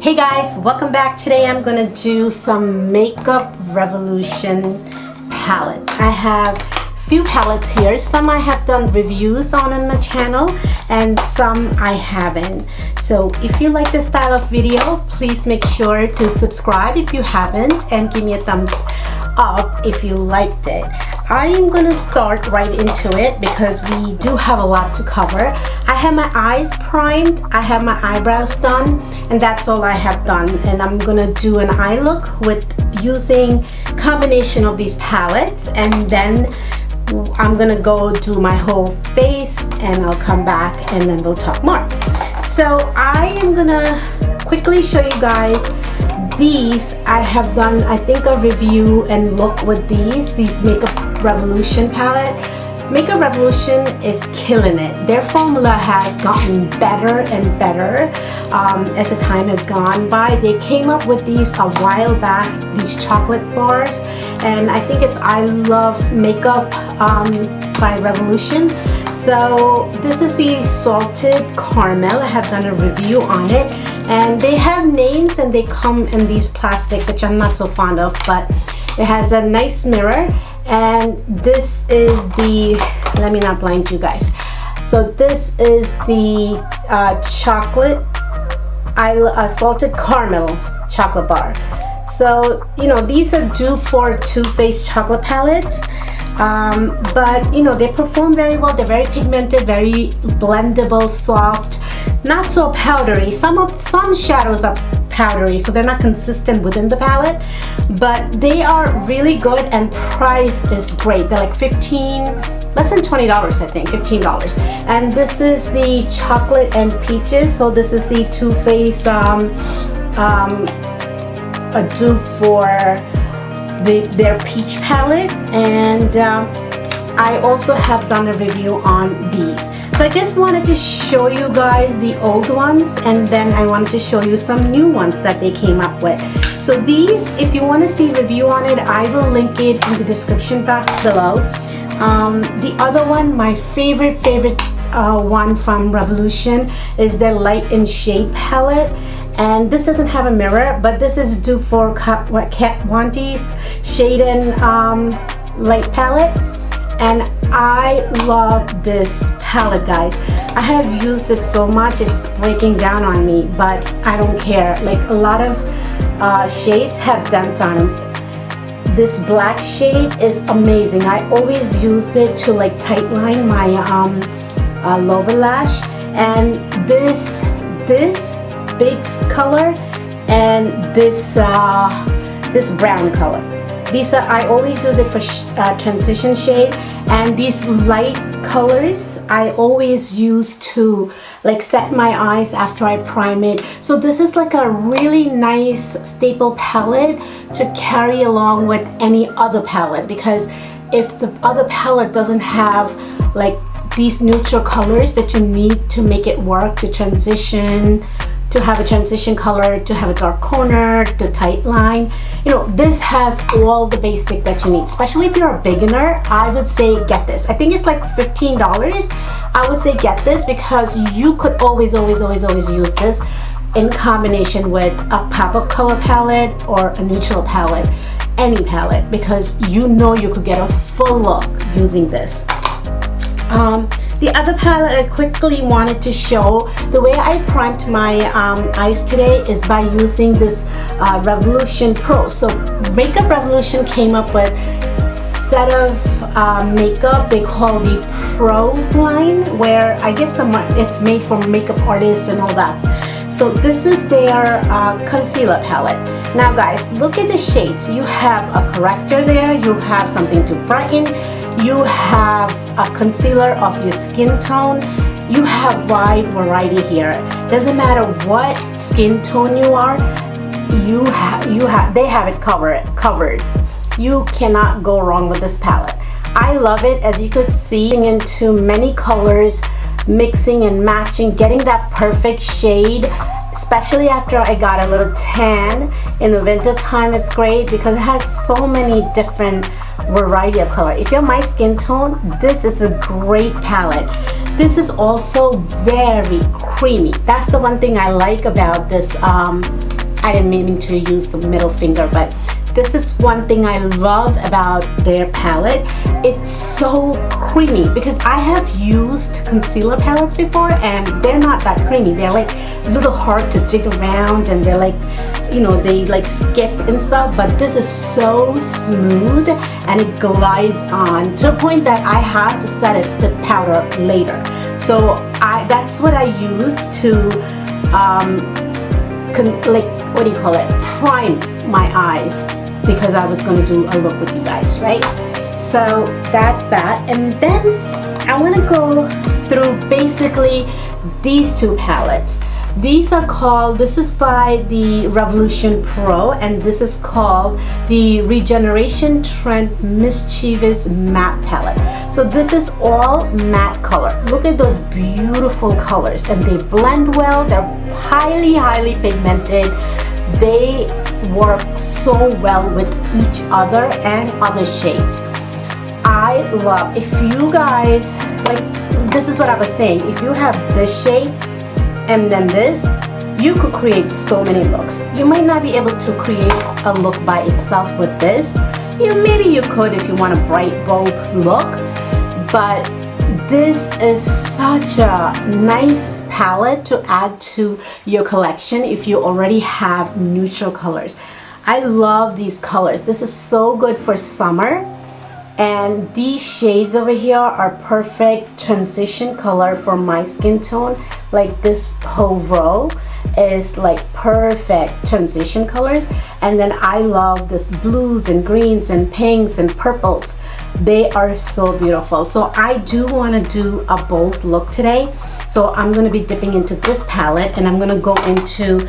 Hey guys, welcome back. Today I'm gonna do some Makeup Revolution palettes. I have few palettes here. Some I have done reviews on my channel and some I haven't. So if you like this style of video, please make sure to subscribe if you haven't and give me a thumbs up if you liked it. I am gonna start right into it because we do have a lot to cover. I have my eyes primed, I have my eyebrows done, and that's all I have done. And I'm gonna do an eye look with using combination of these palettes, and then I'm gonna go do my whole face and I'll come back and then we'll talk more. So I am gonna quickly show you guys these. I have done, I think, a review and look with these Makeup Revolution palette. Makeup Revolution is killing it. Their formula has gotten better and better as the time has gone by. They came up with these a while back, these chocolate bars, and I think it's I Love Makeup by Revolution. So this is the salted caramel. I have done a review on it, and they have names and they come in these plastic, which I'm not so fond of, but it has a nice mirror. And this is the, let me not blind you guys. So this is the chocolate, salted caramel chocolate bar. So, you know, these are due for Too Faced chocolate palettes. But, you know, they perform very well. They're very pigmented, very blendable, soft, not so powdery. Some shadows are powdery, so they're not consistent within the palette, but they are really good, and price is great. They're like less than $20, I think, $15. And this is the chocolate and peaches. So this is the Too Faced a dupe for their peach palette, and I also have done a review on these. So I just wanted to show you guys the old ones, and then I wanted to show you some new ones that they came up with. So these, if you want to see a review on it, I will link it in the description box below. The other one, my favorite one from Revolution, is their Light and Shade palette. And this doesn't have a mirror, but this is due for Kat Wanti's Shade and Light palette. And I love this palette, guys. I have used it so much, it's breaking down on me, but I don't care. Like, a lot of shades have dent on them. This black shade is amazing. I always use it to like tightline my lower lash. And this big color and this brown color. These are, I always use it for transition shade, and these light colors I always use to like set my eyes after I prime it. So this is like a really nice staple palette to carry along with any other palette, because if the other palette doesn't have like these neutral colors that you need to make it work, to transition, to have a transition color, to have a dark corner, to tight line, you know, this has all the basic that you need. Especially if you're a beginner, I would say get this. I think it's like $15. I would say get this because you could always use this in combination with a pop-up color palette or a neutral palette, any palette, because you know you could get a full look using this. The other palette I quickly wanted to show, the way I primed my eyes today is by using this Revolution Pro. So Makeup Revolution came up with set of makeup they call the Pro line, where I guess it's made for makeup artists and all that. So this is their concealer palette. Now guys, look at the shades. You have a corrector there, you have something to brighten, you have a concealer of your skin tone, you have wide variety here. Doesn't matter what skin tone you are, they have it covered. You cannot go wrong with this palette. I love it. As you could see, into many colors, mixing and matching, getting that perfect shade, especially after I got a little tan in the winter time. It's great because it has so many different variety of color. If you're my skin tone, this is a great palette. This is also very creamy. That's the one thing I like about this I didn't mean to use the middle finger, but this is one thing I love about their palette. It's so creamy, because I have used concealer palettes before and they're not that creamy. They're like a little hard to dig around, and they're like, you know, they like skip and stuff, but this is so smooth and it glides on to a point that I have to set it with powder later. So that's what I use to like, what do you call it, prime my eyes, because I was going to do a look with you guys, right? So that's that. And then I want to go through basically these two palettes. These are called, this is by the Revolution Pro, and this is called the Regeneration Trend Mischievous Matte Palette. So this is all matte color. Look at those beautiful colors, and they blend well. They're highly, highly pigmented. They work so well with each other and other shades. I love, if you guys, like, this is what I was saying, if you have this shade and then this, you could create so many looks. You might not be able to create a look by itself with this. Maybe you could if you want a bright, bold look, but this is such a nice palette to add to your collection if you already have neutral colors. I love these colors. This is so good for summer, and these shades over here are perfect transition color for my skin tone. Like this whole row is like perfect transition colors, and then I love this blues and greens and pinks and purples. They are so beautiful. So I do want to do a bold look today, so I'm going to be dipping into this palette, and I'm going to go into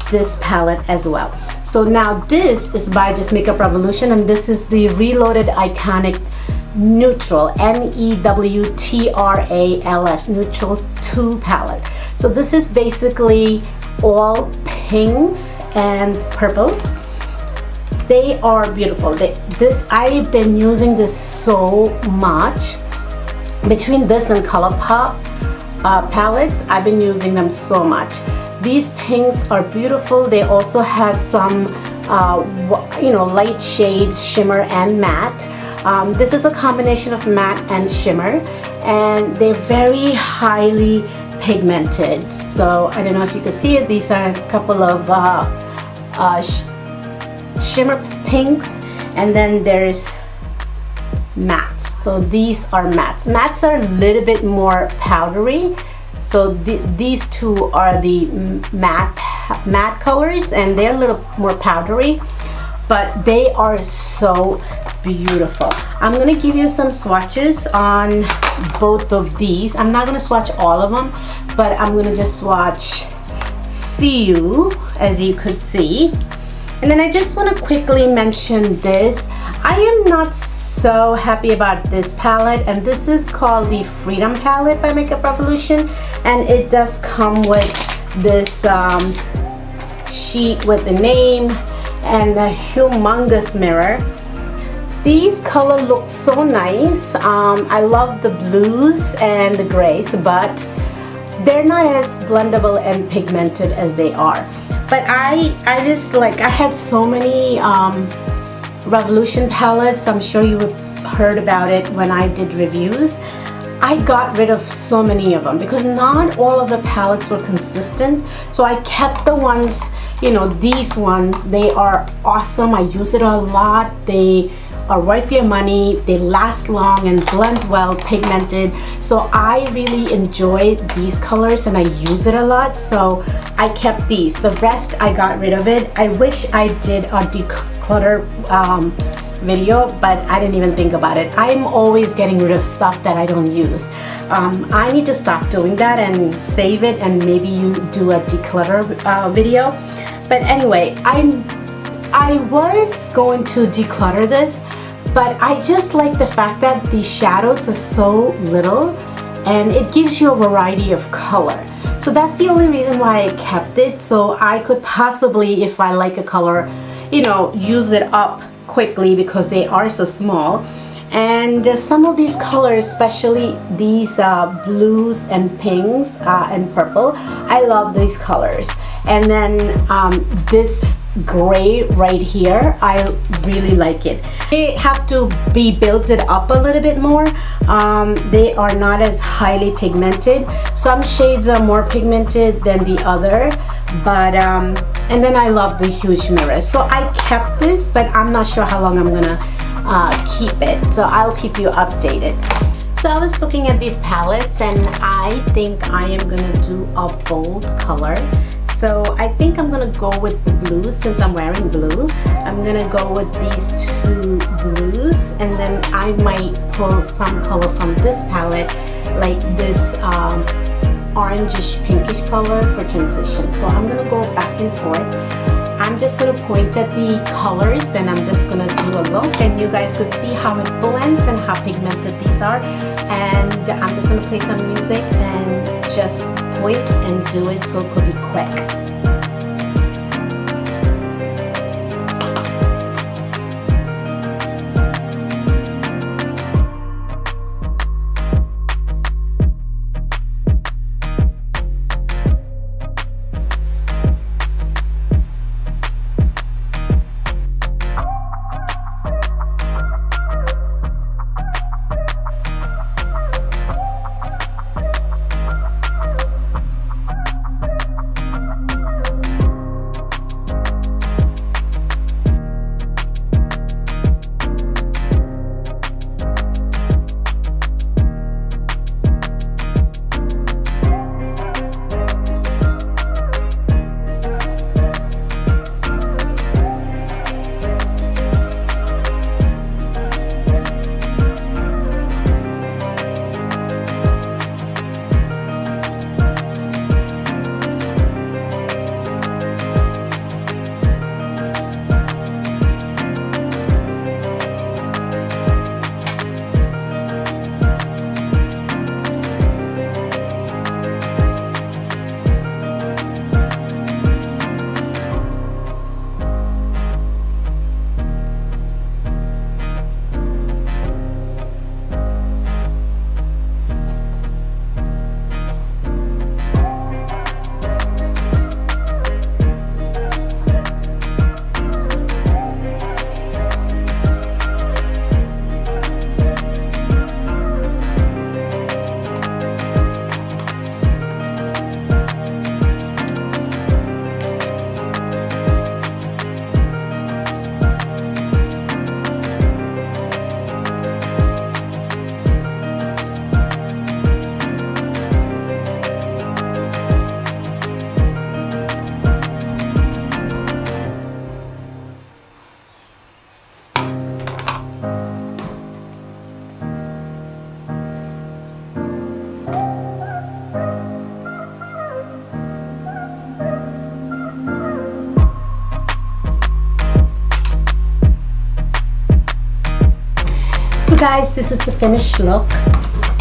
this palette as well. So now this is by Just Makeup Revolution, and this is the Reloaded Iconic Neutral, NEWTRALS Neutral 2 palette. So this is basically all pinks and purples. They are beautiful. I've been using this so much. Between this and ColourPop palettes, I've been using them so much. These pinks are beautiful. They also have some light shades, shimmer and matte. This is a combination of matte and shimmer, and they're very highly pigmented. So I don't know if you could see it. These are a couple of shimmer pinks, and then there's mattes. So these are mattes. Mattes are a little bit more powdery. So these two are the matte colors, and they're a little more powdery, but they are so beautiful. I'm going to give you some swatches on both of these. I'm not going to swatch all of them, but I'm going to just swatch few, as you could see. And then I just want to quickly mention this. I am not so happy about this palette, and this is called the Freedom palette by Makeup Revolution, and it does come with this sheet with the name and a humongous mirror. These colors look so nice. I love the blues and the grays, but they're not as blendable and pigmented as they are. But I just like, I had so many Revolution palettes. I'm sure you have heard about it when I did reviews. I got rid of so many of them because not all of the palettes were consistent. So I kept the ones, these ones. They are awesome. I use it a lot. They are worth their money. They last long and blend well, pigmented. So I really enjoy these colors and I use it a lot. So I kept these. The rest I got rid of it. I wish I did a declutter video, but I didn't even think about it. I'm always getting rid of stuff that I don't use. I need to stop doing that and save it, and maybe you do a declutter video. But anyway, I was going to declutter this, but I just like the fact that the shadows are so little and it gives you a variety of color. So that's the only reason why I kept it, so I could possibly, if I like a color, use it up quickly because they are so small. And some of these colors, especially these blues and pinks and purple, I love these colors. And then this gray right here, I really like it. They have to be built it up a little bit more. They are not as highly pigmented. Some shades are more pigmented than the other, but and then I love the huge mirrors. So I kept this, but I'm not sure how long I'm gonna keep it, so I'll keep you updated. So I was looking at these palettes and I think I am gonna do a bold color. So I think I'm gonna go with the blue since I'm wearing blue. I'm gonna go with these two blues, and then I might pull some color from this palette, like this orangish pinkish color for transition. So I'm gonna go back and forth. I'm just gonna point at the colors and I'm just gonna do a look, and you guys could see how it blends and how pigmented these are. And I'm just gonna play some music and just point and do it, so it could be quick. Guys, this is the finished look,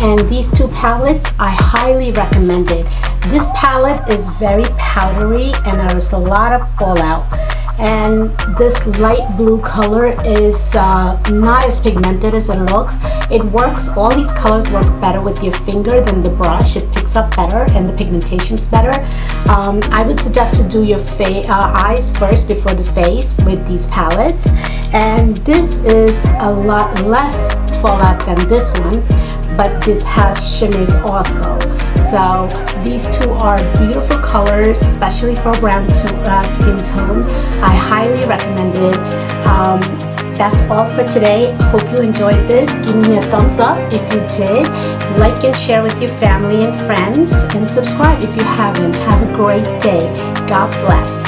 and these two palettes I highly recommend it. This palette is very powdery and there is a lot of fallout, and this light blue color is not as pigmented as it looks. It works, all these colors work better with your finger than the brush. It picks up better and the pigmentation's better. I would suggest to do your eyes first before the face with these palettes, and this is a lot less fallout than this one, but this has shimmers also. So these two are beautiful colors, especially for brown skin tone. I highly recommend it. That's all for today. Hope you enjoyed this. Give me a thumbs up if you did. Like and share with your family and friends, and subscribe if you haven't. Have a great day. God bless.